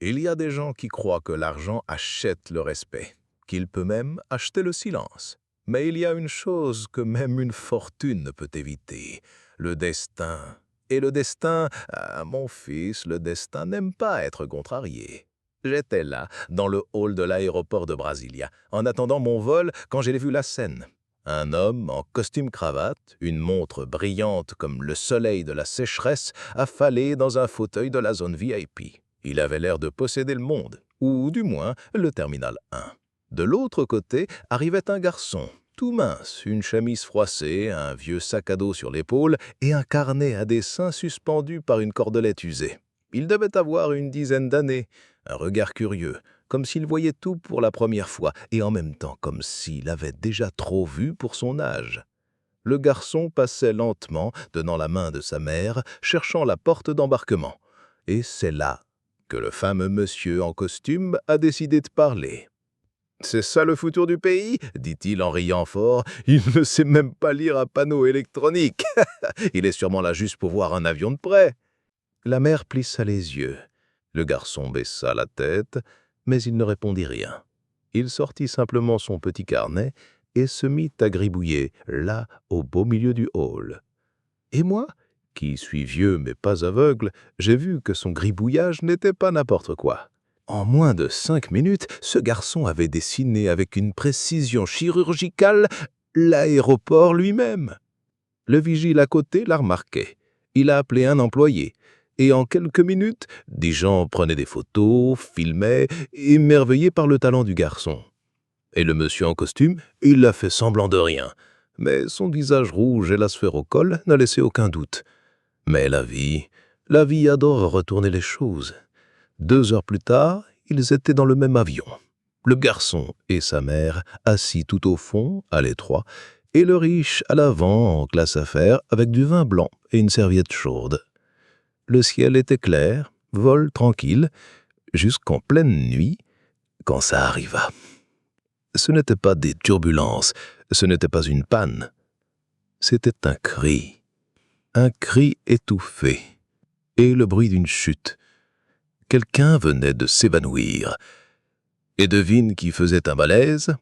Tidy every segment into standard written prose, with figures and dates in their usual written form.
Il y a des gens qui croient que l'argent achète le respect, qu'il peut même acheter le silence. Mais il y a une chose que même une fortune ne peut éviter, le destin. Et le destin, mon fils, le destin n'aime pas être contrarié. J'étais là, dans le hall de l'aéroport de Brasilia, en attendant mon vol quand j'ai vu la scène. Un homme en costume-cravate, une montre brillante comme le soleil de la sécheresse, affalé dans un fauteuil de la zone VIP. Il avait l'air de posséder le monde, ou du moins le terminal 1. De l'autre côté arrivait un garçon, tout mince, une chemise froissée, un vieux sac à dos sur l'épaule et un carnet à dessin suspendu par une cordelette usée. Il devait avoir une dizaine d'années, un regard curieux, comme s'il voyait tout pour la première fois, et en même temps comme s'il avait déjà trop vu pour son âge. Le garçon passait lentement, tenant la main de sa mère, cherchant la porte d'embarquement. Et c'est là que le fameux monsieur en costume a décidé de parler. « C'est ça le futur du pays ?» dit-il en riant fort. « Il ne sait même pas lire un panneau électronique. Il est sûrement là juste pour voir un avion de près. » La mère plissa les yeux. Le garçon baissa la tête, mais il ne répondit rien. Il sortit simplement son petit carnet et se mit à gribouiller, là, au beau milieu du hall. Et moi, qui suis vieux mais pas aveugle, j'ai vu que son gribouillage n'était pas n'importe quoi. En moins de 5 minutes, ce garçon avait dessiné avec une précision chirurgicale l'aéroport lui-même. Le vigile à côté l'a remarqué. Il a appelé un employé. Et en quelques minutes, des gens prenaient des photos, filmaient, émerveillés par le talent du garçon. Et le monsieur en costume, il a fait semblant de rien. Mais son visage rouge et la sphère au col ne laissaient aucun doute. Mais la vie adore retourner les choses. 2 heures plus tard, ils étaient dans le même avion. Le garçon et sa mère, assis tout au fond, à l'étroit, et le riche à l'avant en classe affaires avec du vin blanc et une serviette chaude. Le ciel était clair, vol tranquille, jusqu'en pleine nuit, quand ça arriva. Ce n'était pas des turbulences, ce n'était pas une panne. C'était un cri étouffé, et le bruit d'une chute. Quelqu'un venait de s'évanouir. Et devine qui faisait un malaise?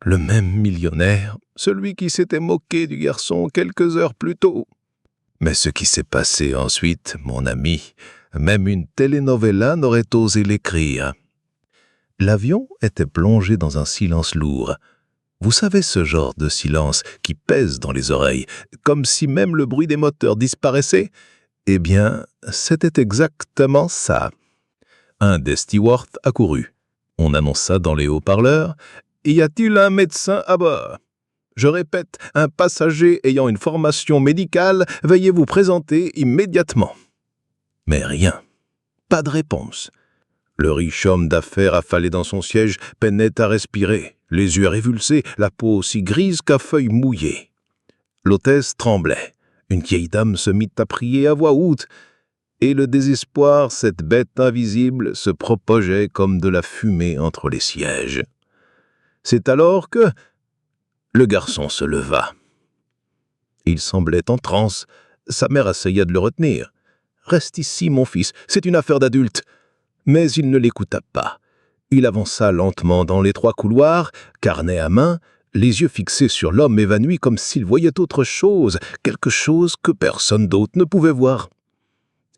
Le même millionnaire, celui qui s'était moqué du garçon quelques heures plus tôt. Mais ce qui s'est passé ensuite, mon ami, même une telenovela n'aurait osé l'écrire. L'avion était plongé dans un silence lourd. Vous savez ce genre de silence qui pèse dans les oreilles, comme si même le bruit des moteurs disparaissait? Eh bien, c'était exactement ça. Un des stewards accourut. On annonça dans les haut-parleurs « Y a-t-il un médecin à bord ?» Je répète, un passager ayant une formation médicale, veuillez vous présenter immédiatement. Mais rien. Pas de réponse. Le riche homme d'affaires affalé dans son siège peinait à respirer, les yeux révulsés, la peau aussi grise qu'à feuille mouillée. L'hôtesse tremblait. Une vieille dame se mit à prier à voix haute. Et le désespoir, cette bête invisible, se propageait comme de la fumée entre les sièges. C'est alors que le garçon se leva. Il semblait en transe. Sa mère essaya de le retenir. « Reste ici, mon fils, c'est une affaire d'adulte. » Mais il ne l'écouta pas. Il avança lentement dans l'étroit couloir, carnet à main, les yeux fixés sur l'homme évanoui comme s'il voyait autre chose, quelque chose que personne d'autre ne pouvait voir.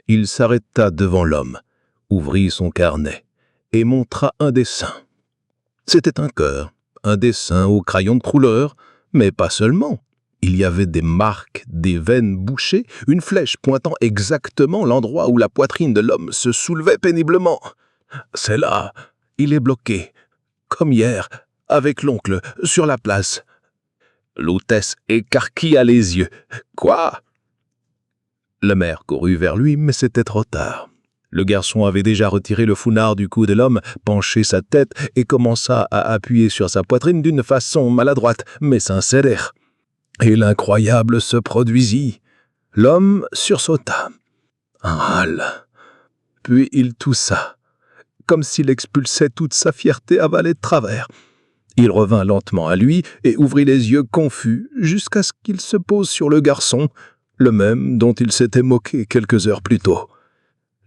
Il s'arrêta devant l'homme, ouvrit son carnet et montra un dessin. C'était un cœur, un dessin au crayon de couleur, mais pas seulement. Il y avait des marques, des veines bouchées, une flèche pointant exactement l'endroit où la poitrine de l'homme se soulevait péniblement. C'est là, il est bloqué, comme hier, avec l'oncle, sur la place. L'hôtesse écarquilla les yeux. « Quoi ?» La mère courut vers lui, mais c'était trop tard. Le garçon avait déjà retiré le foulard du cou de l'homme, penché sa tête et commença à appuyer sur sa poitrine d'une façon maladroite, mais sincère. Et l'incroyable se produisit. L'homme sursauta. Un râle. Puis il toussa, comme s'il expulsait toute sa fierté avalée de travers. Il revint lentement à lui et ouvrit les yeux confus jusqu'à ce qu'il se pose sur le garçon, le même dont il s'était moqué quelques heures plus tôt.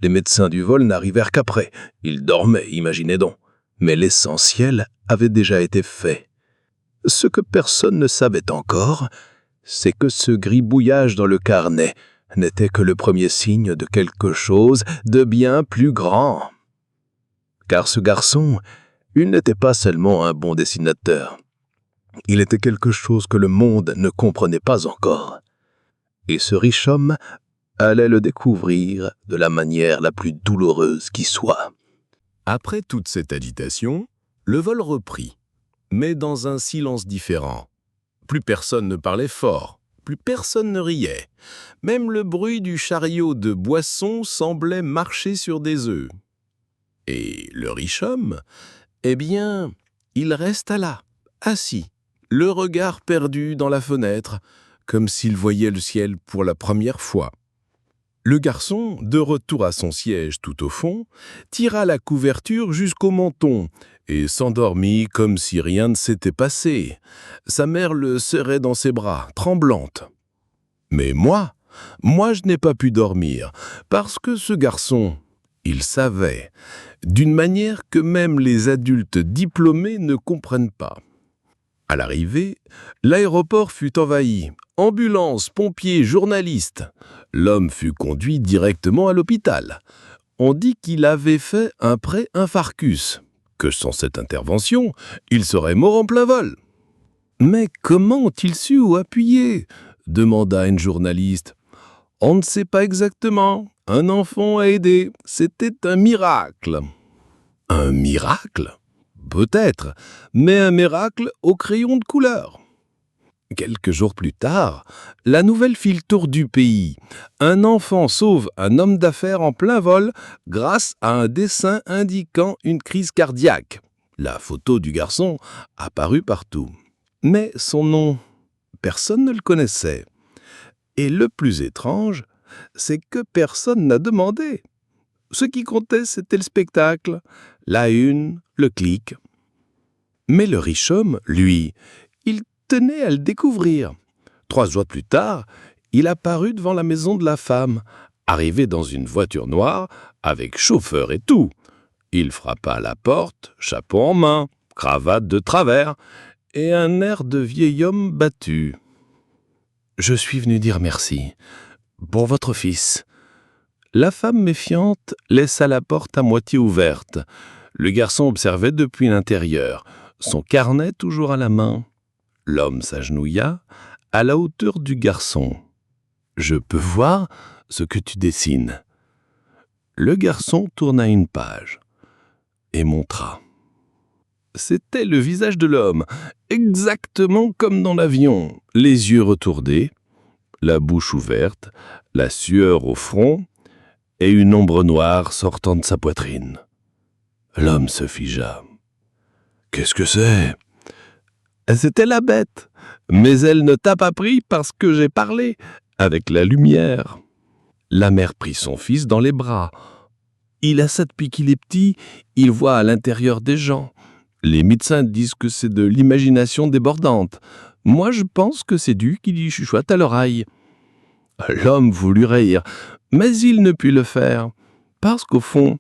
Les médecins du vol n'arrivèrent qu'après. Ils dormaient, imaginez donc. Mais l'essentiel avait déjà été fait. Ce que personne ne savait encore, c'est que ce gribouillage dans le carnet n'était que le premier signe de quelque chose de bien plus grand. Car ce garçon, il n'était pas seulement un bon dessinateur. Il était quelque chose que le monde ne comprenait pas encore. Et ce riche homme allait le découvrir de la manière la plus douloureuse qui soit. Après toute cette agitation, le vol reprit, mais dans un silence différent. Plus personne ne parlait fort, plus personne ne riait. Même le bruit du chariot de boisson semblait marcher sur des œufs. Et le riche homme, eh bien, il resta là, assis, le regard perdu dans la fenêtre, comme s'il voyait le ciel pour la première fois. Le garçon, de retour à son siège tout au fond, tira la couverture jusqu'au menton et s'endormit comme si rien ne s'était passé. Sa mère le serrait dans ses bras, tremblante. Mais moi, je n'ai pas pu dormir, parce que ce garçon, il savait, d'une manière que même les adultes diplômés ne comprennent pas. À l'arrivée, l'aéroport fut envahi. Ambulances, pompiers, journalistes. L'homme fut conduit directement à l'hôpital. On dit qu'il avait fait un pré-infarctus, que sans cette intervention, il serait mort en plein vol. « Mais comment ont-ils su où appuyer ?» demanda une journaliste. « On ne sait pas exactement. Un enfant a aidé. C'était un miracle. » Un miracle ? Peut-être, mais un miracle au crayon de couleur. Quelques jours plus tard, la nouvelle fit le tour du pays. Un enfant sauve un homme d'affaires en plein vol grâce à un dessin indiquant une crise cardiaque. La photo du garçon apparut partout. Mais son nom, personne ne le connaissait. Et le plus étrange, c'est que personne n'a demandé. Ce qui comptait, c'était le spectacle, la une, le clic. Mais le riche homme, lui, il tenait à le découvrir. 3 jours plus tard, il apparut devant la maison de la femme, arrivé dans une voiture noire, avec chauffeur et tout. Il frappa à la porte, chapeau en main, cravate de travers, et un air de vieil homme battu. « Je suis venu dire merci. Pour votre fils. » La femme méfiante laissa la porte à moitié ouverte. Le garçon observait depuis l'intérieur, son carnet toujours à la main. L'homme s'agenouilla à la hauteur du garçon. « Je peux voir ce que tu dessines. » Le garçon tourna une page et montra. C'était le visage de l'homme, exactement comme dans l'avion, les yeux retournés, la bouche ouverte, la sueur au front et une ombre noire sortant de sa poitrine. L'homme se figea. « Qu'est-ce que c'est ?» C'était la bête, mais elle ne t'a pas pris parce que j'ai parlé avec la lumière. La mère prit son fils dans les bras. Il a ça depuis qu'il est petit, il voit à l'intérieur des gens. Les médecins disent que c'est de l'imagination débordante. Moi, je pense que c'est Dieu qui lui chuchote à l'oreille. L'homme voulut rire, mais il ne put le faire, parce qu'au fond,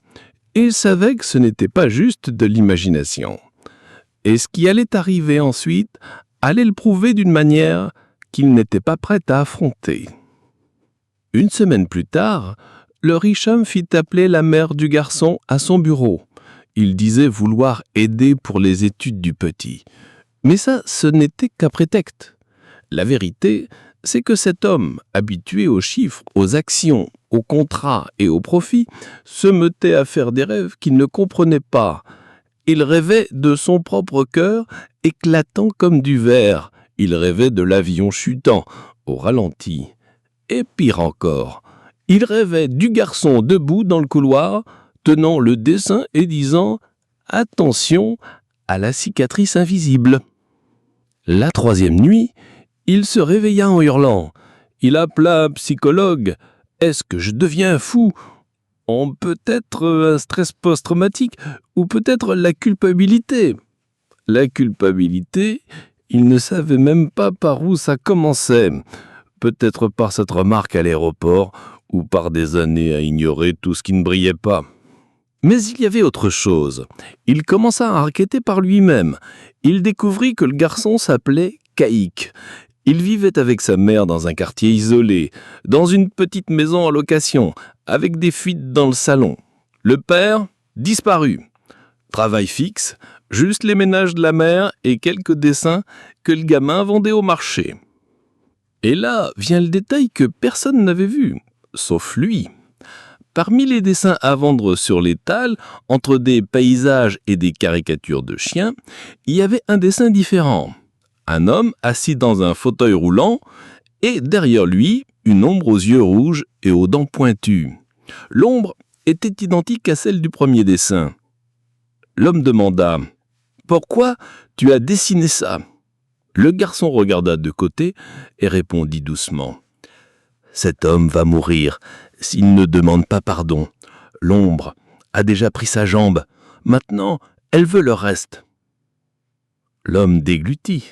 il savait que ce n'était pas juste de l'imagination. Et ce qui allait arriver ensuite allait le prouver d'une manière qu'il n'était pas prêt à affronter. Une semaine plus tard, le riche homme fit appeler la mère du garçon à son bureau. Il disait vouloir aider pour les études du petit. Mais ça, ce n'était qu'un prétexte. La vérité, c'est que cet homme, habitué aux chiffres, aux actions, aux contrats et aux profits, se mettait à faire des rêves qu'il ne comprenait pas. Il rêvait de son propre cœur, éclatant comme du verre. Il rêvait de l'avion chutant, au ralenti. Et pire encore, il rêvait du garçon debout dans le couloir, tenant le dessin et disant « Attention à la cicatrice invisible ». La 3e nuit, il se réveilla en hurlant. Il appela un psychologue. « Est-ce que je deviens fou ? Peut-être un stress post-traumatique ou peut-être la culpabilité. » La culpabilité, il ne savait même pas par où ça commençait. Peut-être par cette remarque à l'aéroport ou par des années à ignorer tout ce qui ne brillait pas. Mais il y avait autre chose. Il commença à enquêter par lui-même. Il découvrit que le garçon s'appelait Caïque. Il vivait avec sa mère dans un quartier isolé, dans une petite maison en location, avec des fuites dans le salon. Le père, disparu. Travail fixe, juste les ménages de la mère et quelques dessins que le gamin vendait au marché. Et là vient le détail que personne n'avait vu, sauf lui. Parmi les dessins à vendre sur l'étal, entre des paysages et des caricatures de chiens, il y avait un dessin différent. Un homme assis dans un fauteuil roulant et derrière lui, une ombre aux yeux rouges et aux dents pointues. L'ombre était identique à celle du premier dessin. L'homme demanda « Pourquoi tu as dessiné ça ?» Le garçon regarda de côté et répondit doucement « Cet homme va mourir s'il ne demande pas pardon. L'ombre a déjà pris sa jambe. Maintenant, elle veut le reste. » L'homme déglutit,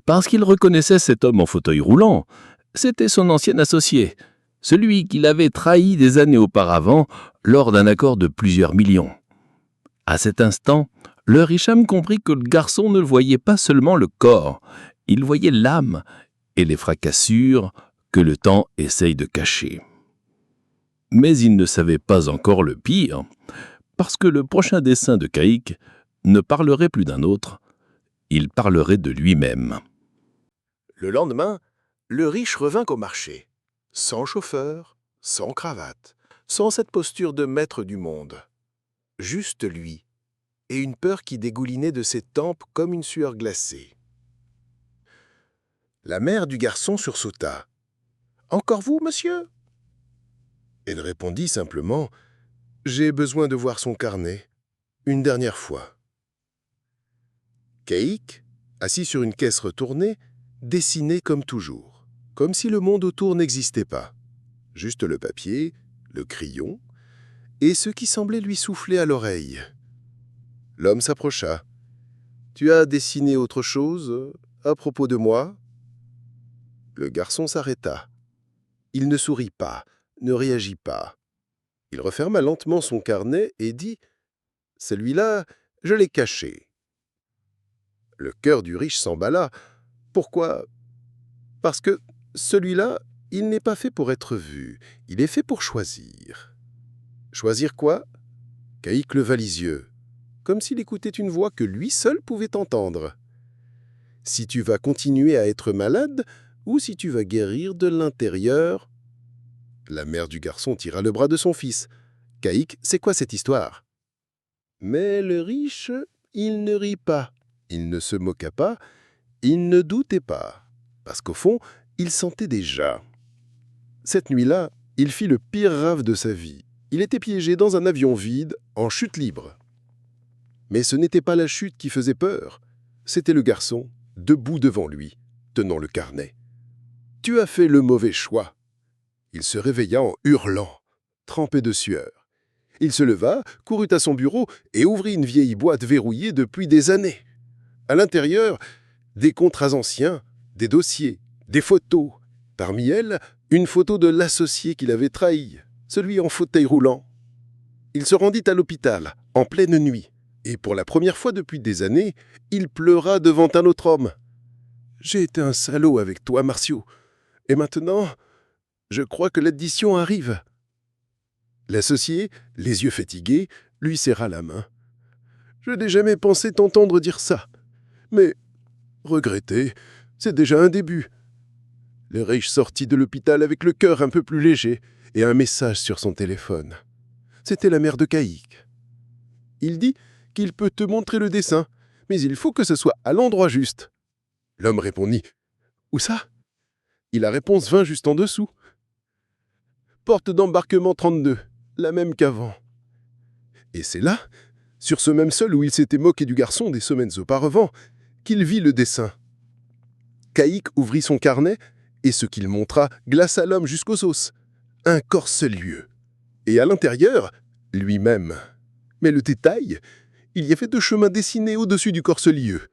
parce qu'il reconnaissait cet homme en fauteuil roulant. C'était son ancien associé, celui qui l'avait trahi des années auparavant lors d'un accord de plusieurs millions. À cet instant, le riche homme comprit que le garçon ne voyait pas seulement le corps, il voyait l'âme et les fracassures que le temps essaye de cacher. Mais il ne savait pas encore le pire, parce que le prochain dessin de Caïque ne parlerait plus d'un autre, il parlerait de lui-même. Le lendemain, le riche revint au marché, sans chauffeur, sans cravate, sans cette posture de maître du monde. Juste lui, et une peur qui dégoulinait de ses tempes comme une sueur glacée. La mère du garçon sursauta. « Encore vous, monsieur ?» Elle répondit simplement « J'ai besoin de voir son carnet, une dernière fois. » Caïque, assis sur une caisse retournée, dessinait comme toujours, comme si le monde autour n'existait pas. Juste le papier, le crayon, et ce qui semblait lui souffler à l'oreille. L'homme s'approcha. « Tu as dessiné autre chose à propos de moi ?» Le garçon s'arrêta. Il ne sourit pas, ne réagit pas. Il referma lentement son carnet et dit « Celui-là, je l'ai caché. » Le cœur du riche s'emballa. « Pourquoi ? Parce que celui-là, il n'est pas fait pour être vu, il est fait pour choisir. » « Choisir quoi ?» Caïque leva les yeux, comme s'il écoutait une voix que lui seul pouvait entendre. « Si tu vas continuer à être malade ou si tu vas guérir de l'intérieur ?» La mère du garçon tira le bras de son fils. « Caïque, c'est quoi cette histoire ?» Mais le riche, il ne rit pas, il ne se moqua pas, il ne doutait pas, parce qu'au fond, il sentait déjà. Cette nuit-là, il fit le pire rêve de sa vie. Il était piégé dans un avion vide, en chute libre. Mais ce n'était pas la chute qui faisait peur, c'était le garçon, debout devant lui, tenant le carnet. « Tu as fait le mauvais choix. » Il se réveilla en hurlant, trempé de sueur. Il se leva, courut à son bureau et ouvrit une vieille boîte verrouillée depuis des années. À l'intérieur, des contrats anciens, des dossiers, des photos. Parmi elles, une photo de l'associé qu'il avait trahi, celui en fauteuil roulant. Il se rendit à l'hôpital, en pleine nuit, et pour la première fois depuis des années, il pleura devant un autre homme. « J'ai été un salaud avec toi, Martiaux, et maintenant, je crois que l'addition arrive. » L'associé, les yeux fatigués, lui serra la main. « Je n'ai jamais pensé t'entendre dire ça, mais regretter, c'est déjà un début. » Le riche sortit de l'hôpital avec le cœur un peu plus léger et un message sur son téléphone. C'était la mère de Caïque. Il dit qu'il peut te montrer le dessin, mais il faut que ce soit à l'endroit juste. L'homme répondit « Où ça ?» Et la réponse vint juste en dessous. « Porte d'embarquement 32, la même qu'avant. » Et c'est là, sur ce même sol où il s'était moqué du garçon des semaines auparavant, qu'il vit le dessin. Caïque ouvrit son carnet, et ce qu'il montra glaça l'homme jusqu'aux os. Un corps-lieu. Et à l'intérieur, lui-même. Mais le détail, il y avait 2 chemins dessinés au-dessus du corps-lieu.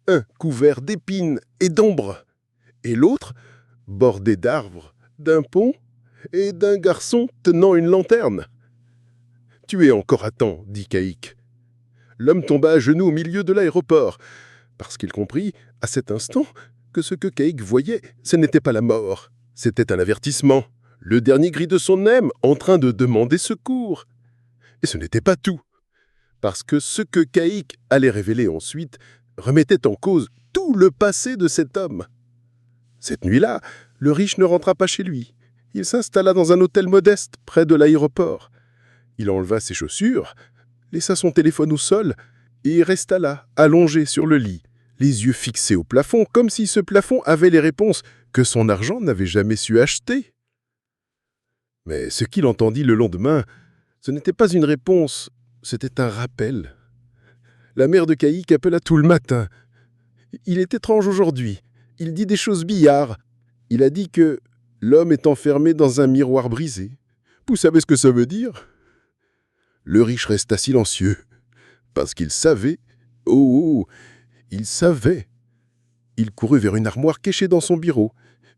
Un couvert d'épines et d'ombre, et l'autre, bordé d'arbres, d'un pont et d'un garçon tenant une lanterne. « Tu es encore à temps, dit Caïque. L'homme tomba à genoux au milieu de l'aéroport, parce qu'il comprit, à cet instant, que ce que Caïque voyait, ce n'était pas la mort, c'était un avertissement, le dernier cri de son âme en train de demander secours. Et ce n'était pas tout, parce que ce que Caïque allait révéler ensuite remettait en cause tout le passé de cet homme. Cette nuit-là, le riche ne rentra pas chez lui. Il s'installa dans un hôtel modeste près de l'aéroport. Il enleva ses chaussures, laissa son téléphone au sol et resta là, allongé sur le lit, les yeux fixés au plafond, comme si ce plafond avait les réponses que son argent n'avait jamais su acheter. Mais ce qu'il entendit le lendemain, ce n'était pas une réponse, c'était un rappel. La mère de Caïque appela tout le matin. « Il est étrange aujourd'hui. Il dit des choses billards. Il a dit que l'homme est enfermé dans un miroir brisé. Vous savez ce que ça veut dire ?» Le riche resta silencieux, parce qu'il savait, oh, il savait. Il courut vers une armoire cachée dans son bureau.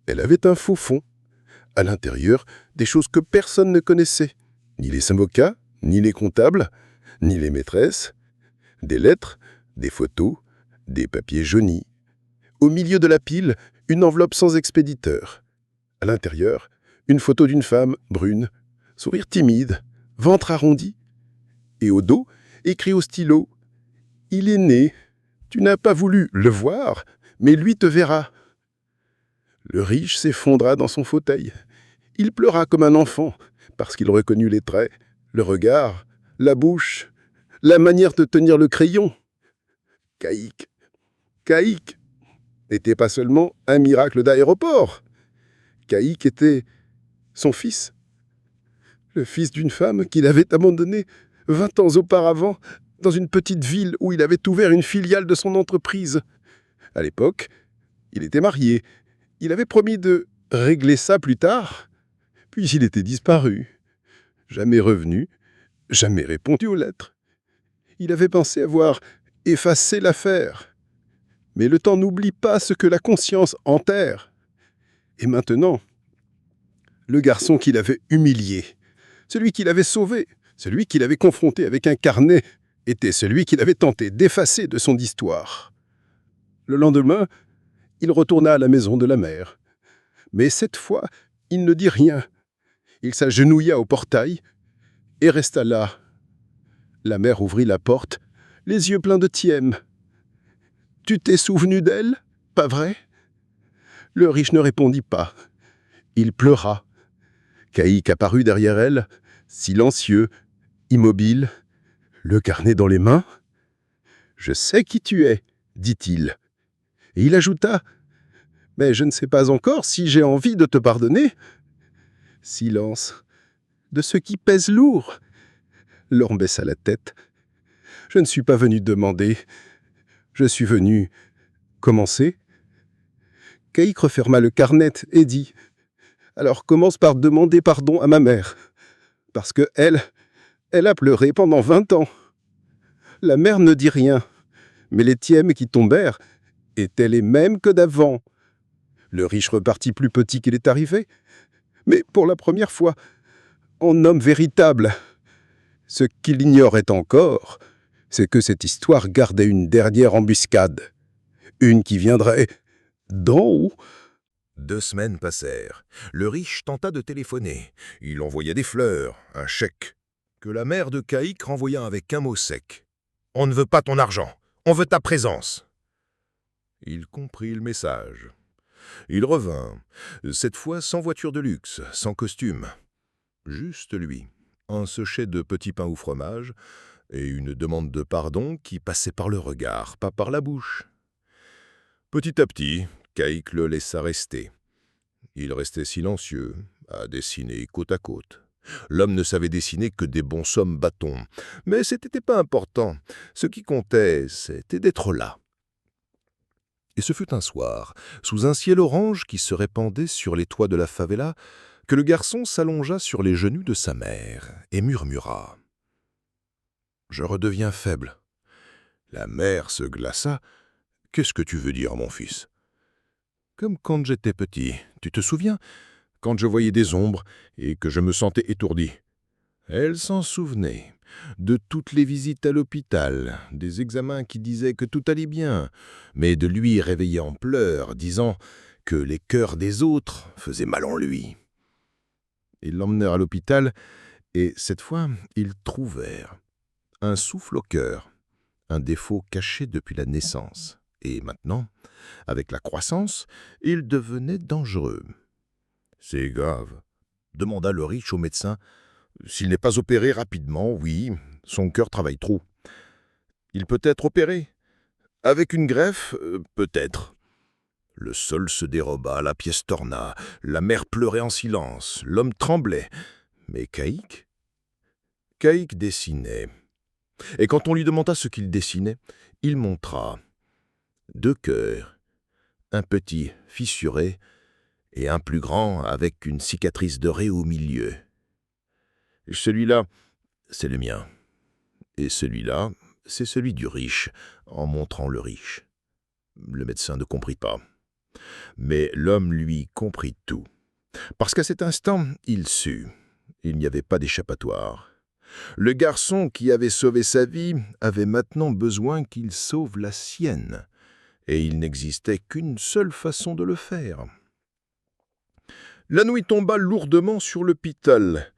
Elle avait un faux fond. À l'intérieur, des choses que personne ne connaissait. Ni les avocats, ni les comptables, ni les maîtresses. Des lettres, des photos, des papiers jaunis. Au milieu de la pile, une enveloppe sans expéditeur. À l'intérieur, une photo d'une femme brune, sourire timide, ventre arrondi. Et au dos, écrit au stylo « Il est né. Tu n'as pas voulu le voir, mais lui te verra. » Le riche s'effondra dans son fauteuil. Il pleura comme un enfant, parce qu'il reconnut les traits, le regard, la bouche, la manière de tenir le crayon. Caïque n'était pas seulement un miracle d'aéroport. Caïque était son fils. Le fils d'une femme qu'il avait abandonné 20 ans auparavant, dans une petite ville où il avait ouvert une filiale de son entreprise. À l'époque, il était marié. Il avait promis de régler ça plus tard. Puis il était disparu. Jamais revenu, jamais répondu aux lettres. Il avait pensé avoir effacé l'affaire. Mais le temps n'oublie pas ce que la conscience enterre. Et maintenant, le garçon qu'il avait humilié, celui qu'il avait sauvé, celui qu'il avait confronté avec un carnet, était celui qu'il avait tenté d'effacer de son histoire. Le lendemain, il retourna à la maison de la mère. Mais cette fois, il ne dit rien. Il s'agenouilla au portail et resta là. La mère ouvrit la porte, les yeux pleins de thième. « Tu t'es souvenu d'elle, pas vrai ?» Le riche ne répondit pas. Il pleura. Caïque apparut derrière elle, silencieux, immobile, le carnet dans les mains. « Je sais qui tu es, » dit-il. Et il ajouta « Mais je ne sais pas encore si j'ai envie de te pardonner. » Silence. De ce qui pèse lourd. L'homme baissa la tête. « Je ne suis pas venu demander. Je suis venu commencer. » Caïque referma le carnet et dit « Alors commence par demander pardon à ma mère. Parce que elle a pleuré pendant 20 ans. » La mère ne dit rien, mais les thièmes qui tombèrent étaient les mêmes que d'avant. Le riche repartit plus petit qu'il est arrivé, mais pour la première fois, en homme véritable. Ce qu'il ignorait encore, c'est que cette histoire gardait une dernière embuscade. Une qui viendrait d'en haut. 2 semaines passèrent. Le riche tenta de téléphoner. Il envoya des fleurs, un chèque, que la mère de Caïque renvoya avec un mot sec. « On ne veut pas ton argent, on veut ta présence. » Il comprit le message. Il revint, cette fois sans voiture de luxe, sans costume. Juste lui, un sachet de petits pains au fromage et une demande de pardon qui passait par le regard, pas par la bouche. Petit à petit, Caïque le laissa rester. Il restait silencieux, à dessiner côte à côte. L'homme ne savait dessiner que des bonshommes bâtons, mais ce n'était pas important. Ce qui comptait, c'était d'être là. Et ce fut un soir, sous un ciel orange qui se répandait sur les toits de la favela, que le garçon s'allongea sur les genoux de sa mère et murmura « Je redeviens faible. » La mère se glaça. « Qu'est-ce que tu veux dire, mon fils ?»« Comme quand j'étais petit, tu te souviens ? quand je voyais des ombres et que je me sentais étourdi. » Elle s'en souvenait de toutes les visites à l'hôpital, des examens qui disaient que tout allait bien, mais de lui réveillé en pleurs, disant que les cœurs des autres faisaient mal en lui. Ils l'emmenèrent à l'hôpital et cette fois, ils trouvèrent un souffle au cœur, un défaut caché depuis la naissance. Et maintenant, avec la croissance, il devenait dangereux. « C'est grave », demanda le riche au médecin. « S'il n'est pas opéré rapidement, oui, son cœur travaille trop. Il peut être opéré. Avec une greffe, peut-être. » Le sol se déroba, la pièce torna, la mère pleurait en silence, l'homme tremblait. Mais Caïque dessinait. Et quand on lui demanda ce qu'il dessinait, il montra 2 cœurs, un petit fissuré et un plus grand avec une cicatrice dorée au milieu. « Celui-là, c'est le mien. Et celui-là, c'est celui du riche, en montrant le riche. » Le médecin ne comprit pas. Mais l'homme, lui, comprit tout. Parce qu'à cet instant, il sut. Il n'y avait pas d'échappatoire. Le garçon qui avait sauvé sa vie avait maintenant besoin qu'il sauve la sienne. Et il n'existait qu'une seule façon de le faire. La nuit tomba lourdement sur l'hôpital.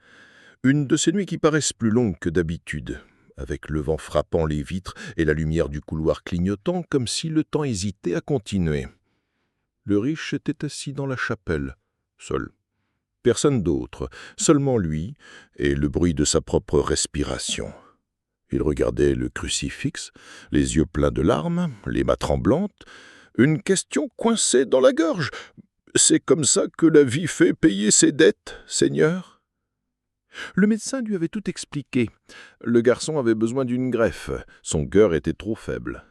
Une de ces nuits qui paraissent plus longues que d'habitude, avec le vent frappant les vitres et la lumière du couloir clignotant comme si le temps hésitait à continuer. Le riche était assis dans la chapelle, seul. Personne d'autre, seulement lui et le bruit de sa propre respiration. Il regardait le crucifix, les yeux pleins de larmes, les mains tremblantes, une question coincée dans la gorge. « C'est comme ça que la vie fait payer ses dettes, Seigneur ?» Le médecin lui avait tout expliqué. Le garçon avait besoin d'une greffe, son cœur était trop faible.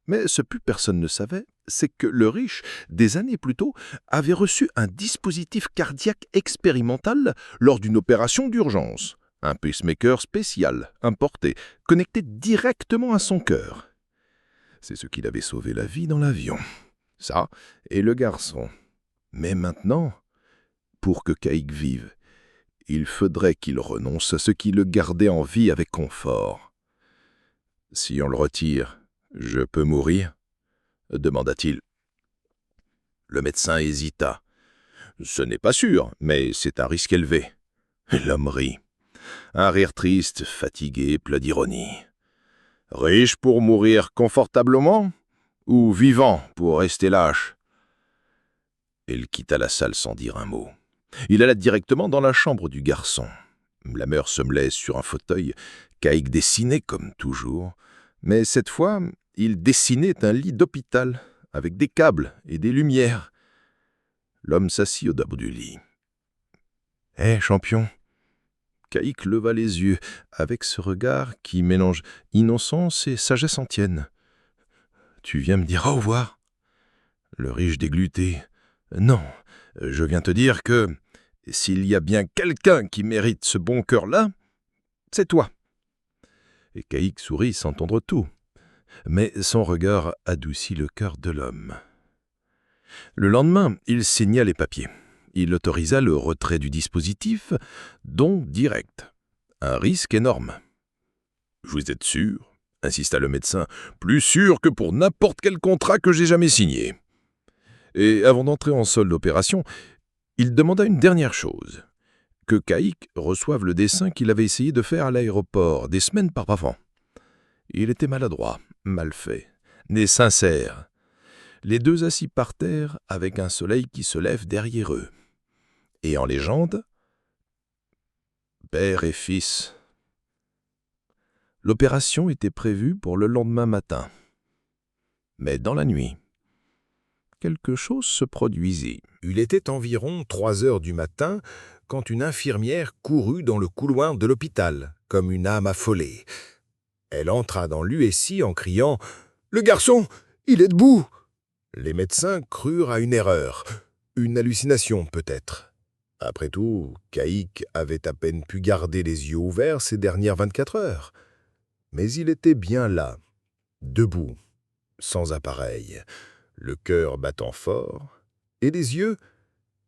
Mais ce que personne ne savait, c'est que le riche, des années plus tôt, avait reçu un dispositif cardiaque expérimental lors d'une opération d'urgence. Un pacemaker spécial, importé, connecté directement à son cœur. C'est ce qui l'avait sauvé la vie dans l'avion. Ça, et le garçon. Mais maintenant, pour que Caïque vive, il faudrait qu'il renonce à ce qui le gardait en vie avec confort. « Si on le retire, je peux mourir ?» demanda-t-il. Le médecin hésita. « Ce n'est pas sûr, mais c'est un risque élevé. » L'homme rit. Un rire triste, fatigué, plein d'ironie. « Riche pour mourir confortablement ou vivant pour rester lâche ?» Il quitta la salle sans dire un mot. Il alla directement dans la chambre du garçon. La mère sommelait sur un fauteuil. Caïque dessinait comme toujours. Mais cette fois, il dessinait un lit d'hôpital, avec des câbles et des lumières. L'homme s'assit au dehors du lit. « Hé, champion !» Caïque leva les yeux, avec ce regard qui mélange innocence et sagesse antienne. « Tu viens me dire au revoir ?» Le riche déglutait. « Non, je viens te dire que, s'il y a bien quelqu'un qui mérite ce bon cœur-là, c'est toi. » Et Caïque sourit sans entendre tout. Mais son regard adoucit le cœur de l'homme. Le lendemain, il signa les papiers. Il autorisa le retrait du dispositif, don direct. Un risque énorme. « Vous êtes sûr ?» insista le médecin. « Plus sûr que pour n'importe quel contrat que j'ai jamais signé. » Et avant d'entrer en salle d'opération, il demanda une dernière chose. Que Caïque reçoive le dessin qu'il avait essayé de faire à l'aéroport des semaines par avant. Il était maladroit, mal fait, mais sincère. Les deux assis par terre avec un soleil qui se lève derrière eux. Et en légende, père et fils. L'opération était prévue pour le lendemain matin. Mais dans la nuit, quelque chose se produisit. Il était environ 3 heures du matin quand une infirmière courut dans le couloir de l'hôpital, comme une âme affolée. Elle entra dans l'USI en criant « Le garçon, il est debout !» Les médecins crurent à une erreur, une hallucination peut-être. Après tout, Caïque avait à peine pu garder les yeux ouverts ces dernières 24 heures. Mais il était bien là, debout, sans appareil, le cœur battant fort, et les yeux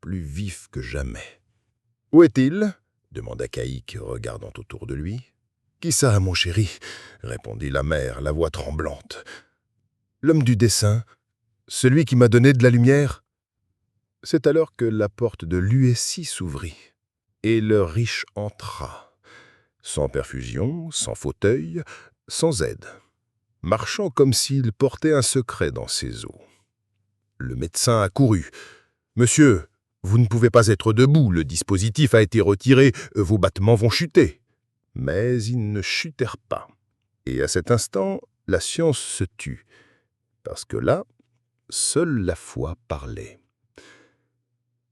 plus vif que jamais. « Où est-il » demanda Caïque, regardant autour de lui. « Qui ça, mon chéri » répondit la mère, la voix tremblante. « L'homme du dessin, celui qui m'a donné de la lumière ?» C'est alors que la porte de l'USI s'ouvrit, et le riche entra, sans perfusion, sans fauteuil, sans aide, marchant comme s'il portait un secret dans ses os. Le médecin accourut. « Monsieur, vous ne pouvez pas être debout, le dispositif a été retiré, vos battements vont chuter. » Mais ils ne chutèrent pas. Et à cet instant, la science se tut, parce que là, seule la foi parlait.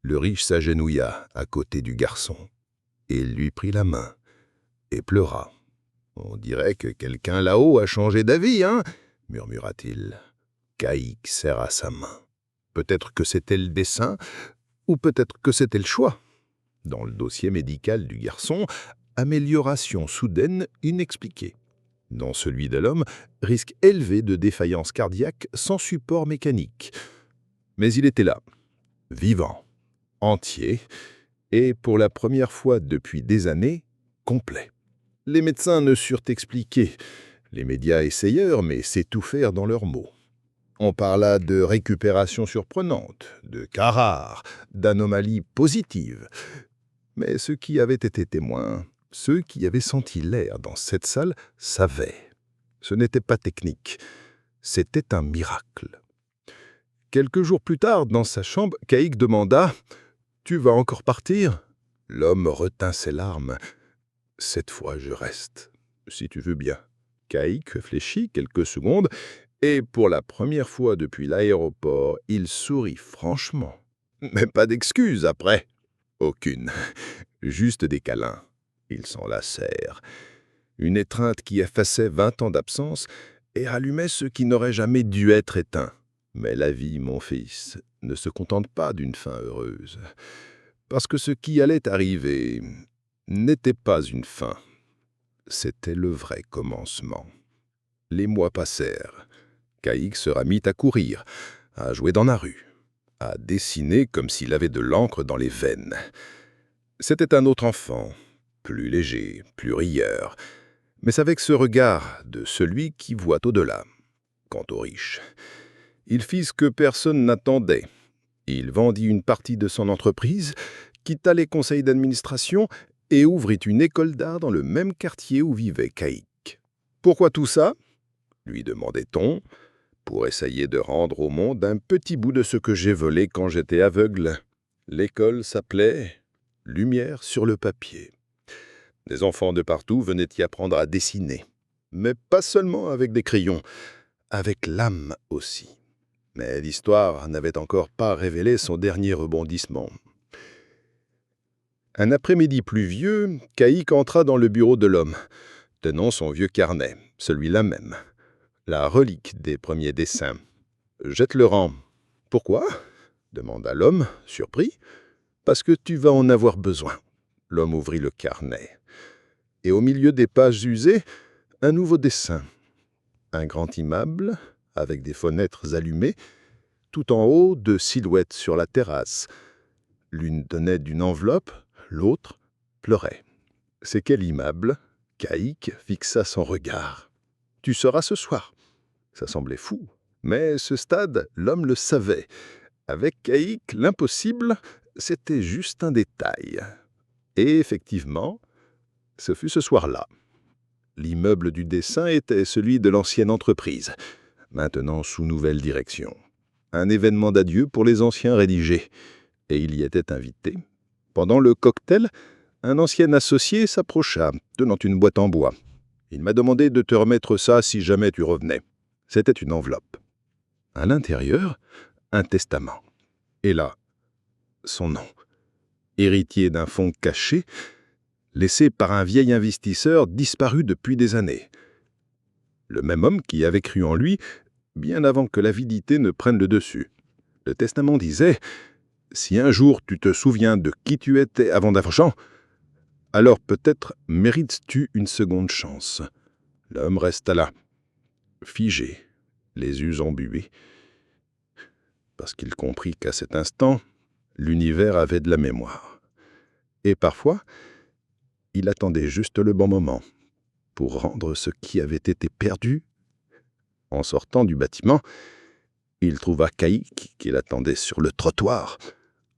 Le riche s'agenouilla à côté du garçon, et lui prit la main, et pleura. « On dirait que quelqu'un là-haut a changé d'avis, hein » murmura-t-il. Caïque serra sa main. Peut-être que c'était le dessin, ou peut-être que c'était le choix. Dans le dossier médical du garçon, amélioration soudaine inexpliquée. Dans celui de l'homme, risque élevé de défaillance cardiaque sans support mécanique. Mais il était là, vivant, entier, et pour la première fois depuis des années, complet. Les médecins ne surent expliquer. Les médias essayèrent, mais s'étouffèrent dans leurs mots. On parla de récupération surprenante, de cas rares, d'anomalies positives. Mais ceux qui avaient été témoins, ceux qui avaient senti l'air dans cette salle, savaient. Ce n'était pas technique, c'était un miracle. Quelques jours plus tard, dans sa chambre, Caïque demanda « Tu vas encore partir ?» L'homme retint ses larmes. « Cette fois, je reste, si tu veux bien. » Caïque réfléchit quelques secondes, et pour la première fois depuis l'aéroport, il sourit franchement. Mais pas d'excuses après. Aucune. Juste des câlins. Ils s'enlacèrent. Une étreinte qui effaçait 20 ans d'absence et rallumait ce qui n'aurait jamais dû être éteint. Mais la vie, mon fils, ne se contente pas d'une fin heureuse. Parce que ce qui allait arriver n'était pas une fin. C'était le vrai commencement. Les mois passèrent. Caïque se remit à courir, à jouer dans la rue, à dessiner comme s'il avait de l'encre dans les veines. C'était un autre enfant, plus léger, plus rieur, mais avec ce regard de celui qui voit au-delà. Quant au riche, il fit ce que personne n'attendait. Il vendit une partie de son entreprise, quitta les conseils d'administration et ouvrit une école d'art dans le même quartier où vivait Caïque. « Pourquoi tout ça ?» lui demandait-on, pour essayer de rendre au monde un petit bout de ce que j'ai volé quand j'étais aveugle. L'école s'appelait « Lumière sur le papier ». Des enfants de partout venaient y apprendre à dessiner, mais pas seulement avec des crayons, avec l'âme aussi. Mais l'histoire n'avait encore pas révélé son dernier rebondissement. Un après-midi pluvieux, Caïque entra dans le bureau de l'homme, tenant son vieux carnet, celui-là même, la relique des premiers dessins. « Jette le rang. »« Pourquoi ?» demanda l'homme, surpris. « Parce que tu vas en avoir besoin. » L'homme ouvrit le carnet. Et au milieu des pages usées, un nouveau dessin. Un grand immeuble, avec des fenêtres allumées, tout en haut, deux silhouettes sur la terrasse. L'une donnait d'une enveloppe, l'autre pleurait. « C'est quel immeuble ?» Caïque fixa son regard. « Tu seras ce soir. » Ça semblait fou, mais ce stade, l'homme le savait. Avec Caïque, l'impossible, c'était juste un détail. Et effectivement, ce fut ce soir-là. L'immeuble du dessin était celui de l'ancienne entreprise, maintenant sous nouvelle direction. Un événement d'adieu pour les anciens rédigés, et il y était invité. Pendant le cocktail, un ancien associé s'approcha, tenant une boîte en bois. Il m'a demandé de te remettre ça si jamais tu revenais. C'était une enveloppe. À l'intérieur, un testament. Et là, son nom. Héritier d'un fonds caché, laissé par un vieil investisseur disparu depuis des années. Le même homme qui avait cru en lui bien avant que l'avidité ne prenne le dessus. Le testament disait « Si un jour tu te souviens de qui tu étais avant d'argent, alors peut-être mérites-tu une seconde chance. » L'homme resta là, figé, les yeux embués, parce qu'il comprit qu'à cet instant, L'univers avait de la mémoire. Et parfois, il attendait juste le bon moment pour rendre ce qui avait été perdu. En sortant du bâtiment, il trouva Caïque qui l'attendait sur le trottoir,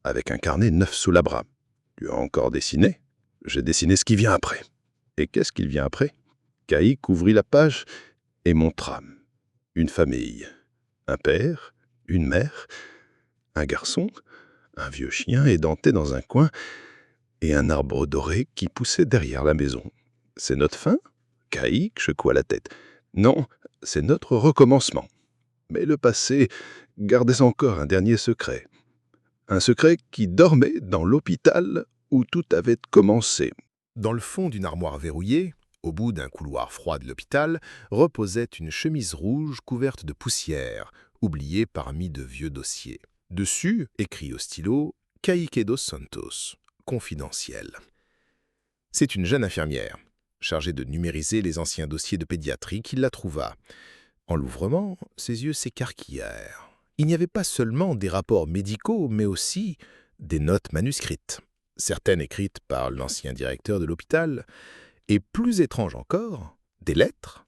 avec un carnet neuf sous la bras. « Tu as encore dessiné ?»« J'ai dessiné ce qui vient après. » »« Et qu'est-ce qu'il vient après ?» Caïque ouvrit la page et montra. Une famille, un père, une mère, un garçon, un vieux chien édenté dans un coin et un arbre doré qui poussait derrière la maison. « C'est notre fin ?» Caïque secoua la tête. « Non, c'est notre recommencement. » Mais le passé gardait encore un dernier secret. Un secret qui dormait dans l'hôpital où tout avait commencé. Dans le fond d'une armoire verrouillée, au bout d'un couloir froid de l'hôpital, reposait une chemise rouge couverte de poussière, oubliée parmi de vieux dossiers. Dessus, écrit au stylo, « Caïque dos Santos, confidentiel ». C'est une jeune infirmière, chargée de numériser les anciens dossiers de pédiatrie, qui la trouva. En l'ouvrant, ses yeux s'écarquillèrent. Il n'y avait pas seulement des rapports médicaux, mais aussi des notes manuscrites, certaines écrites par l'ancien directeur de l'hôpital, et plus étrange encore, des lettres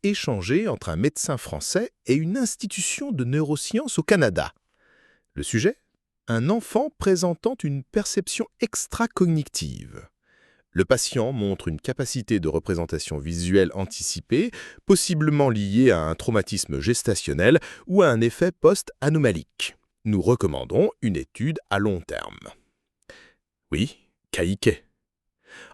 échangées entre un médecin français et une institution de neurosciences au Canada. Le sujet ? Un enfant présentant une perception extracognitive. Le patient montre une capacité de représentation visuelle anticipée, possiblement liée à un traumatisme gestationnel ou à un effet post-anomalique. Nous recommandons une étude à long terme. Oui, Caïque.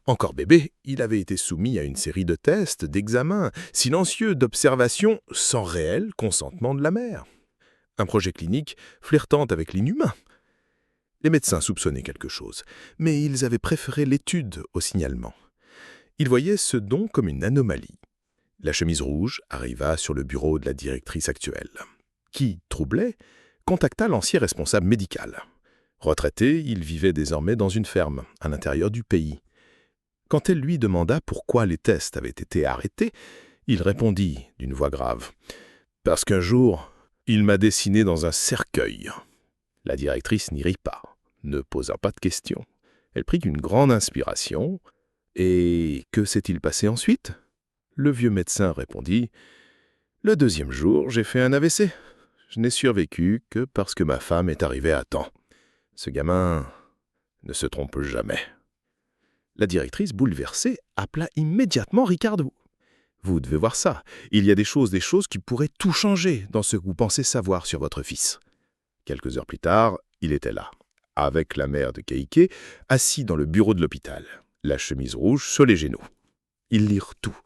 Encore bébé, il avait été soumis à une série de tests, d'examens, silencieux, d'observations, sans réel consentement de la mère. Un projet clinique flirtant avec l'inhumain. Les médecins soupçonnaient quelque chose, mais ils avaient préféré l'étude au signalement. Ils voyaient ce don comme une anomalie. La chemise rouge arriva sur le bureau de la directrice actuelle, qui, troublé, contacta l'ancien responsable médical. Retraité, il vivait désormais dans une ferme, à l'intérieur du pays. Quand elle lui demanda pourquoi les tests avaient été arrêtés, il répondit d'une voix grave « Parce qu'un jour, il m'a dessiné dans un cercueil. » La directrice n'y rit pas, ne posa pas de questions. Elle prit une grande inspiration. « Et que s'est-il passé ensuite ?» Le vieux médecin répondit « Le deuxième jour, j'ai fait un AVC. Je n'ai survécu que parce que ma femme est arrivée à temps. Ce gamin ne se trompe jamais. » La directrice, bouleversée, appela immédiatement Ricardo. « Vous devez voir ça. Il y a des choses qui pourraient tout changer dans ce que vous pensez savoir sur votre fils. » Quelques heures plus tard, il était là, avec la mère de Caïque, assis dans le bureau de l'hôpital, la chemise rouge sur les genoux. Ils lirent tout,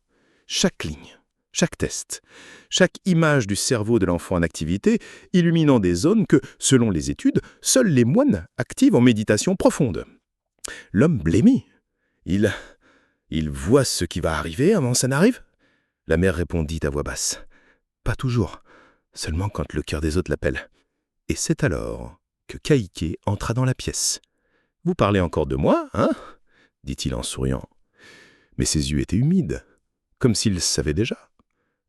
chaque ligne, chaque test, chaque image du cerveau de l'enfant en activité, illuminant des zones que, selon les études, seuls les moines activent en méditation profonde. L'homme blêmit. Il voit ce qui va arriver avant ça n'arrive ?» La mère répondit à voix basse. « Pas toujours, seulement quand le cœur des autres l'appelle. » Et c'est alors que Caïque entra dans la pièce. « Vous parlez encore de moi, hein ?» dit-il en souriant. Mais ses yeux étaient humides, comme s'il savait déjà.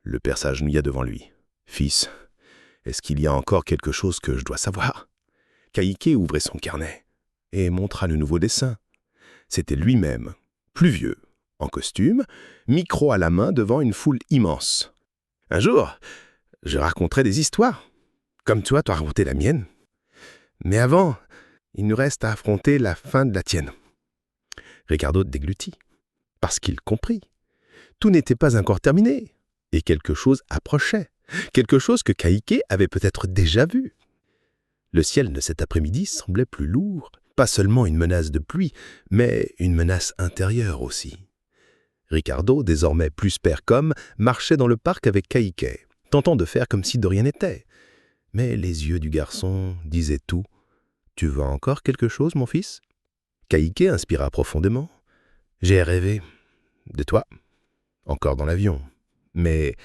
Le père s'agenouilla devant lui. « Fils, est-ce qu'il y a encore quelque chose que je dois savoir ?» Caïque ouvrait son carnet et montra le nouveau dessin. C'était lui-même, plus vieux, en costume, micro à la main devant une foule immense. « Un jour, je raconterai des histoires. Comme toi, tu as raconté la mienne. Mais avant, il nous reste à affronter la fin de la tienne. » Ricardo déglutit, parce qu'il comprit. Tout n'était pas encore terminé, et quelque chose approchait, quelque chose que Caïque avait peut-être déjà vu. Le ciel de cet après-midi semblait plus lourd, pas seulement une menace de pluie, mais une menace intérieure aussi. Ricardo, désormais plus père qu'homme, marchait dans le parc avec Caïque, tentant de faire comme si de rien n'était. Mais les yeux du garçon disaient tout. « Tu veux encore quelque chose, mon fils ?» Caïque inspira profondément. « J'ai rêvé de toi, encore dans l'avion. Mais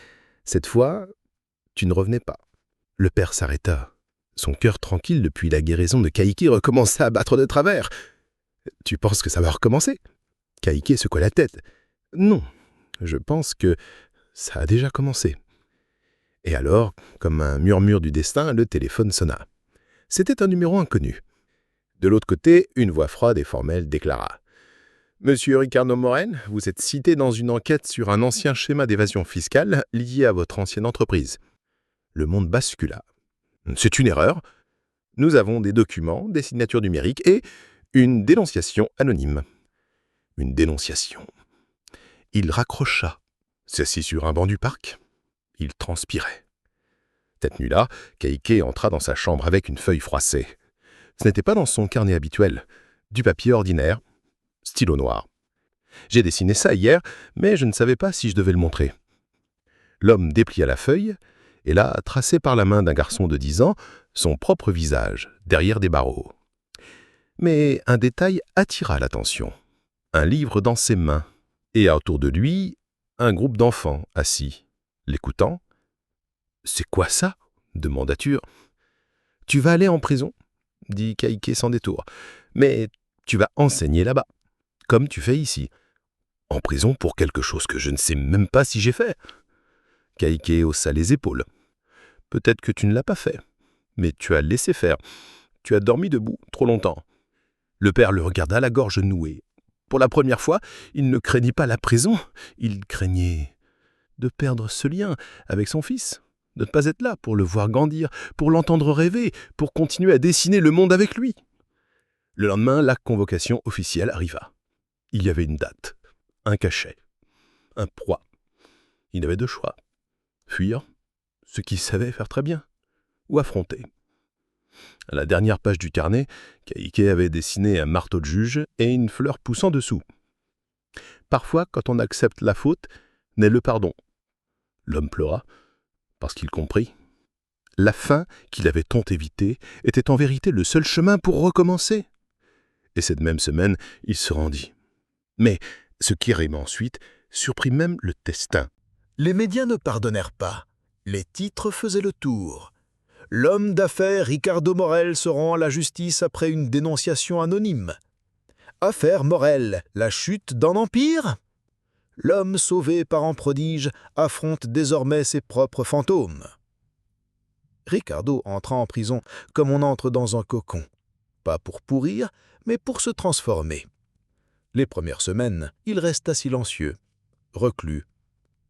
cette fois, tu ne revenais pas. » Le père s'arrêta. Son cœur tranquille depuis la guérison de Caïque recommença à battre de travers. « Tu penses que ça va recommencer ?» Caïque secoua la tête. « Non, je pense que ça a déjà commencé. » Et alors, comme un murmure du destin, le téléphone sonna. C'était un numéro inconnu. De l'autre côté, une voix froide et formelle déclara « Monsieur Ricardo Morel, vous êtes cité dans une enquête sur un ancien schéma d'évasion fiscale lié à votre ancienne entreprise. » Le monde bascula. « C'est une erreur. Nous avons des documents, des signatures numériques et une dénonciation anonyme. » Une dénonciation. Il raccrocha, s'assit sur un banc du parc. Il transpirait. Cette nuit-là, Kaike entra dans sa chambre avec une feuille froissée. Ce n'était pas dans son carnet habituel. Du papier ordinaire, stylo noir. J'ai dessiné ça hier, mais je ne savais pas si je devais le montrer. L'homme déplia la feuille et là, tracé par la main d'un garçon de 10 ans, son propre visage, derrière des barreaux. Mais un détail attira l'attention. Un livre dans ses mains, et autour de lui, un groupe d'enfants assis, l'écoutant. « C'est quoi ça ?» demanda Tur. « Tu vas aller en prison ?» dit Kaike sans détour. « Mais tu vas enseigner là-bas, comme tu fais ici. En prison pour quelque chose que je ne sais même pas si j'ai fait. » Kaike haussa les épaules. « Peut-être que tu ne l'as pas fait, mais tu as laissé faire. Tu as dormi debout trop longtemps. » Le père le regarda la gorge nouée. Pour la première fois, il ne craignit pas la prison, il craignait de perdre ce lien avec son fils, de ne pas être là pour le voir grandir, pour l'entendre rêver, pour continuer à dessiner le monde avec lui. Le lendemain, la convocation officielle arriva. Il y avait une date, un cachet, un proie. Il avait deux choix. Fuir, ce qu'il savait faire très bien, ou affronter. À la dernière page du carnet, Kaike avait dessiné un marteau de juge et une fleur poussant dessous. Parfois, quand on accepte la faute, naît le pardon. L'homme pleura, parce qu'il comprit. La fin qu'il avait tant évitée était en vérité le seul chemin pour recommencer. Et cette même semaine, il se rendit. Mais ce qui arriva ensuite surprit même le destin. Les médias ne pardonnèrent pas. Les titres faisaient le tour. L'homme d'affaires Ricardo Morel se rend à la justice après une dénonciation anonyme. Affaire Morel, la chute d'un empire ? L'homme sauvé par un prodige affronte désormais ses propres fantômes. Ricardo entra en prison comme on entre dans un cocon. Pas pour pourrir, mais pour se transformer. Les premières semaines, il resta silencieux, reclus,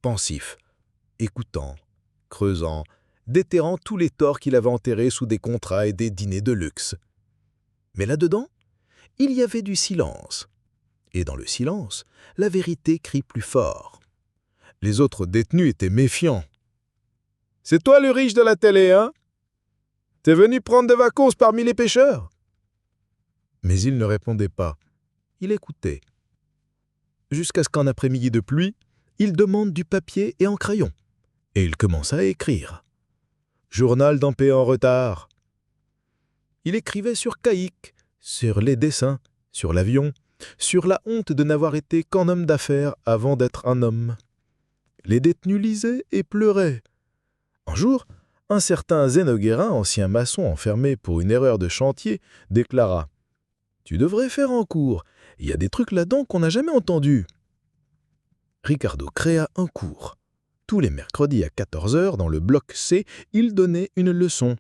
pensif, écoutant, creusant, déterrant tous les torts qu'il avait enterrés sous des contrats et des dîners de luxe. Mais là-dedans, il y avait du silence. Et dans le silence, la vérité crie plus fort. Les autres détenus étaient méfiants. « C'est toi le riche de la télé, hein ? T'es venu prendre des vacances parmi les pêcheurs ?» Mais il ne répondait pas. Il écoutait. Jusqu'à ce qu'en après-midi de pluie, il demande du papier et un crayon. Et il commença à écrire. Journal d'un pays en retard. Il écrivait sur Caïque, sur les dessins, sur l'avion, sur la honte de n'avoir été qu'un homme d'affaires avant d'être un homme. Les détenus lisaient et pleuraient. Un jour, un certain Zénoguérin, ancien maçon enfermé pour une erreur de chantier, déclara « Tu devrais faire un cours, il y a des trucs là-dedans qu'on n'a jamais entendus. » Ricardo créa un cours. Tous les mercredis à 14h, dans le bloc C, il donnait une leçon.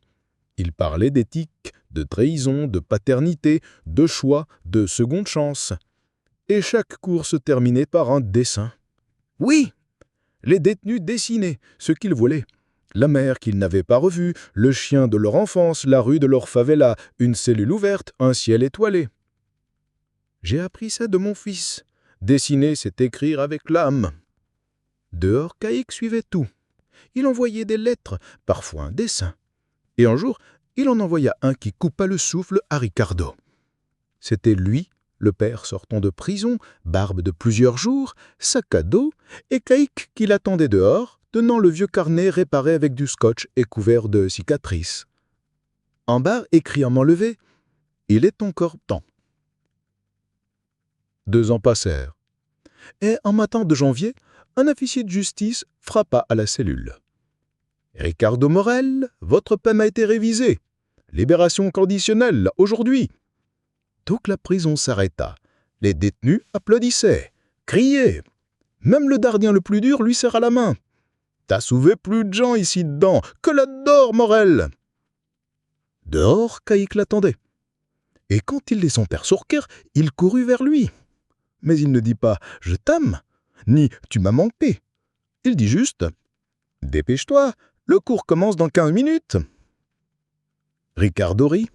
Il parlait d'éthique, de trahison, de paternité, de choix, de seconde chance. Et chaque cours se terminait par un dessin. Oui, les détenus dessinaient ce qu'ils voulaient. La mère qu'ils n'avaient pas revue, le chien de leur enfance, la rue de leur favela, une cellule ouverte, un ciel étoilé. J'ai appris ça de mon fils. Dessiner, c'est écrire avec l'âme. Dehors, Caïque suivait tout. Il envoyait des lettres, parfois un dessin. Et un jour, il en envoya un qui coupa le souffle à Ricardo. C'était lui, le père sortant de prison, barbe de plusieurs jours, sac à dos, et Caïque qui l'attendait dehors, tenant le vieux carnet réparé avec du scotch et couvert de cicatrices. En bas, écrit en main levée, « Il est encore temps. » 2 ans passèrent. Et un matin de janvier, un officier de justice frappa à la cellule. « Ricardo Morel, votre peine a été révisée. Libération conditionnelle, aujourd'hui. » Donc la prison s'arrêta. Les détenus applaudissaient, criaient. Même le gardien le plus dur lui serra la main. « T'as sauvé plus de gens ici dedans, que là-dedans, Morel !» Dehors, Caïque l'attendait. Et quand il vit son père sortir, il courut vers lui. Mais il ne dit pas « je t'aime » ni « tu m'as manqué ». Il dit juste « dépêche-toi, le cours commence dans 15 minutes ». Ricardo rit,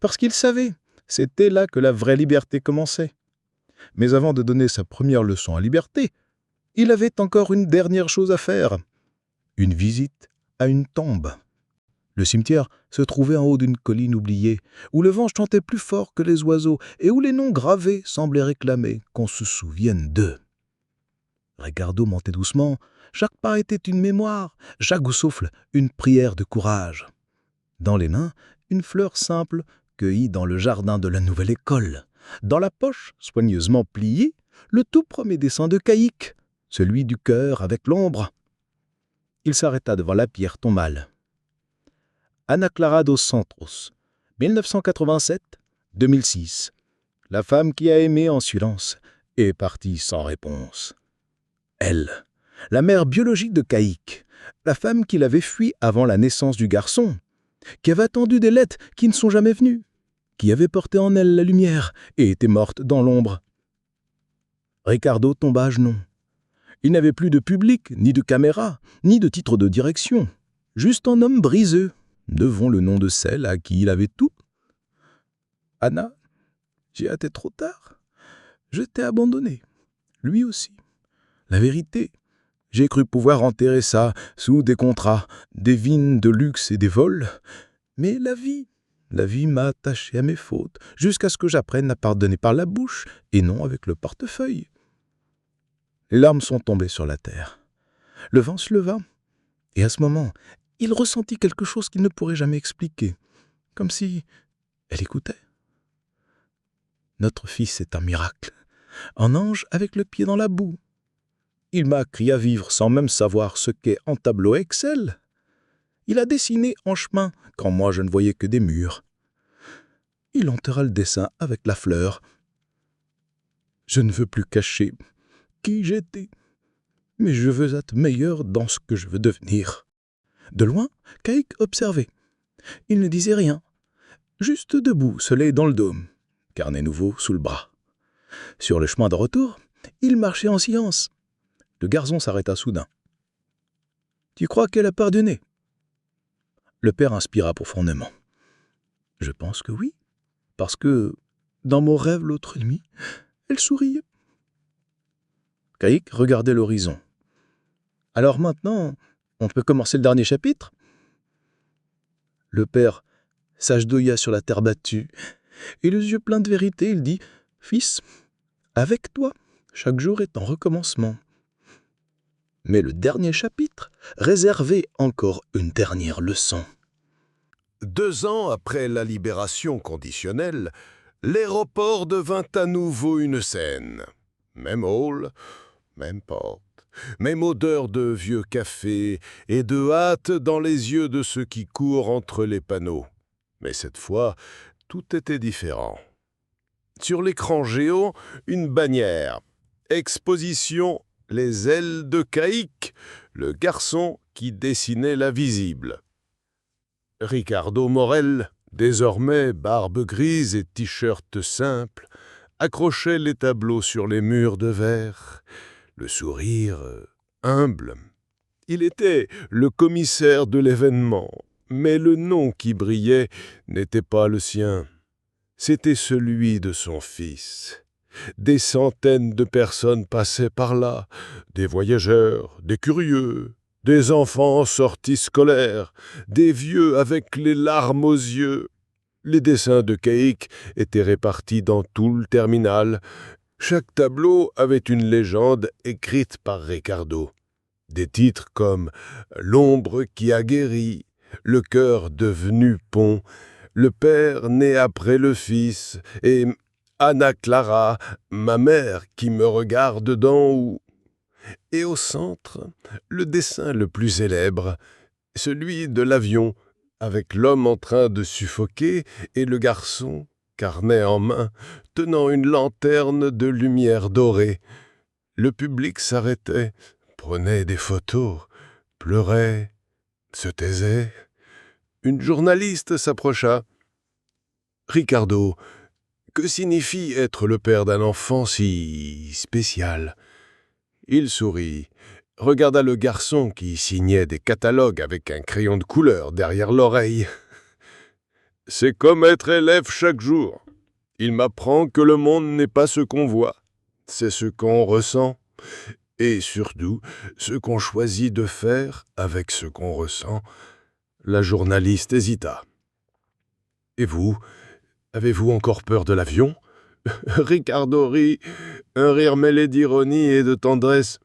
parce qu'il savait, c'était là que la vraie liberté commençait. Mais avant de donner sa première leçon à liberté, il avait encore une dernière chose à faire, une visite à une tombe. Le cimetière se trouvait en haut d'une colline oubliée, où le vent chantait plus fort que les oiseaux et où les noms gravés semblaient réclamer qu'on se souvienne d'eux. Ricardo montait doucement, chaque pas était une mémoire, chaque souffle une prière de courage. Dans les mains, une fleur simple cueillie dans le jardin de la nouvelle école. Dans la poche, soigneusement pliée, le tout premier dessin de Caïque, celui du cœur avec l'ombre. Il s'arrêta devant la pierre tombale. Ana Clara dos Santos, 1987-2006. La femme qui a aimé en silence est partie sans réponse. Elle, la mère biologique de Caïque, la femme qui l'avait fui avant la naissance du garçon, qui avait attendu des lettres qui ne sont jamais venues, qui avait porté en elle la lumière et était morte dans l'ombre. Ricardo tomba à genoux. Il n'avait plus de public, ni de caméra, ni de titre de direction. Juste un homme briseux, devant le nom de celle à qui il avait tout. « Anna, j'ai hâté trop tard. Je t'ai abandonné. Lui aussi. La vérité, j'ai cru pouvoir enterrer ça sous des contrats, des vignes de luxe et des vols. Mais la vie m'a attaché à mes fautes, jusqu'à ce que j'apprenne à pardonner par la bouche et non avec le portefeuille. » Les larmes sont tombées sur la terre. Le vent se leva, et à ce moment, il ressentit quelque chose qu'il ne pourrait jamais expliquer, comme si elle écoutait. Notre fils est un miracle, un ange avec le pied dans la boue. Il m'a appris à vivre sans même savoir ce qu'est un tableau Excel. Il a dessiné en chemin quand moi je ne voyais que des murs. Il enterra le dessin avec la fleur. Je ne veux plus cacher qui j'étais, mais je veux être meilleur dans ce que je veux devenir. De loin, Caïque observait. Il ne disait rien, juste debout, soleil dans le dôme, carnet nouveau sous le bras. Sur le chemin de retour, il marchait en silence. Le garçon s'arrêta soudain. « Tu crois qu'elle a pardonné ?» Le père inspira profondément. « Je pense que oui, parce que, dans mon rêve l'autre nuit, elle souriait. » Caïque regardait l'horizon. « Alors maintenant, on peut commencer le dernier chapitre ?» Le père s'agenouilla sur la terre battue, et les yeux pleins de vérité, il dit « Fils, avec toi, chaque jour est un recommencement. » Mais le dernier chapitre réservait encore une dernière leçon. 2 ans après la libération conditionnelle, l'aéroport devint à nouveau une scène. Même hall, même porte, même odeur de vieux café et de hâte dans les yeux de ceux qui courent entre les panneaux. Mais cette fois, tout était différent. Sur l'écran géant, une bannière. Exposition « Les ailes de Caïque », le garçon qui dessinait l'invisible. Ricardo Morel, désormais barbe grise et t-shirt simple, accrochait les tableaux sur les murs de verre, le sourire humble. Il était le commissaire de l'événement, mais le nom qui brillait n'était pas le sien. C'était celui de son fils. Des centaines de personnes passaient par là, des voyageurs, des curieux, des enfants en sortie scolaire, des vieux avec les larmes aux yeux. Les dessins de Caïque étaient répartis dans tout le terminal. Chaque tableau avait une légende écrite par Ricardo. Des titres comme « L'ombre qui a guéri »,« Le cœur devenu pont »,« Le père né après le fils » et « Ana Clara, ma mère qui me regarde d'en haut ». Et au centre, le dessin le plus célèbre, celui de l'avion, avec l'homme en train de suffoquer et le garçon, carnet en main, tenant une lanterne de lumière dorée. Le public s'arrêtait, prenait des photos, pleurait, se taisait. Une journaliste s'approcha. « Ricardo, Que signifie être le père d'un enfant si spécial? Il sourit, regarda le garçon qui signait des catalogues avec un crayon de couleur derrière l'oreille. C'est comme être élève chaque jour. Il m'apprend que le monde n'est pas ce qu'on voit, c'est ce qu'on ressent, et surtout ce qu'on choisit de faire avec ce qu'on ressent. La journaliste hésita. Et vous, avez-vous encore peur de l'avion? Ricardo rit, un rire mêlé d'ironie et de tendresse.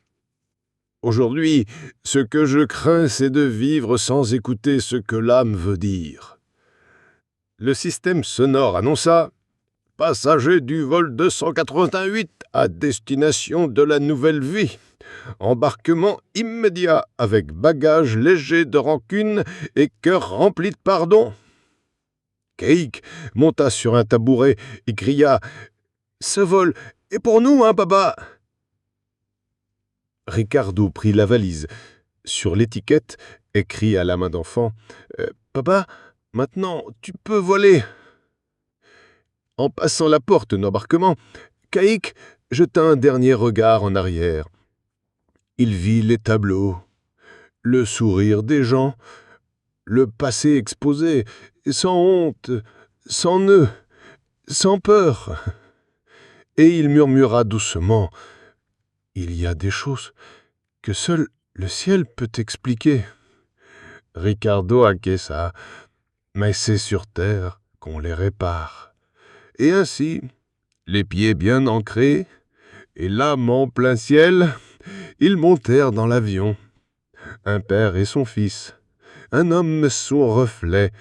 Aujourd'hui, ce que je crains, c'est de vivre sans écouter ce que l'âme veut dire. Le système sonore annonça « Passagers du vol 288 à destination de la nouvelle vie. Embarquement immédiat avec bagages légers de rancune et cœur rempli de pardon. » Caïque monta sur un tabouret et cria « Ce vol est pour nous, hein, papa ?» Ricardo prit la valise. Sur l'étiquette, écrit à la main d'enfant « Papa, maintenant, tu peux voler !» En passant la porte d'embarquement, Caïque jeta un dernier regard en arrière. Il vit les tableaux, le sourire des gens, le passé exposé, sans honte, sans nœud, sans peur. Et il murmura doucement « Il y a des choses que seul le ciel peut expliquer. » Ricardo acquiesça, mais c'est sur terre qu'on les répare. Et ainsi, les pieds bien ancrés et l'âme en plein ciel, ils montèrent dans l'avion. Un père et son fils, un homme et son reflet,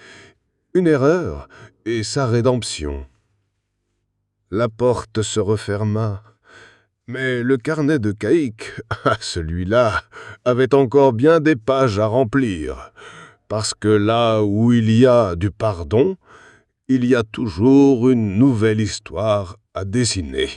une erreur et sa rédemption. La porte se referma, mais le carnet de Caïque, celui-là, avait encore bien des pages à remplir, parce que là où il y a du pardon, il y a toujours une nouvelle histoire à dessiner.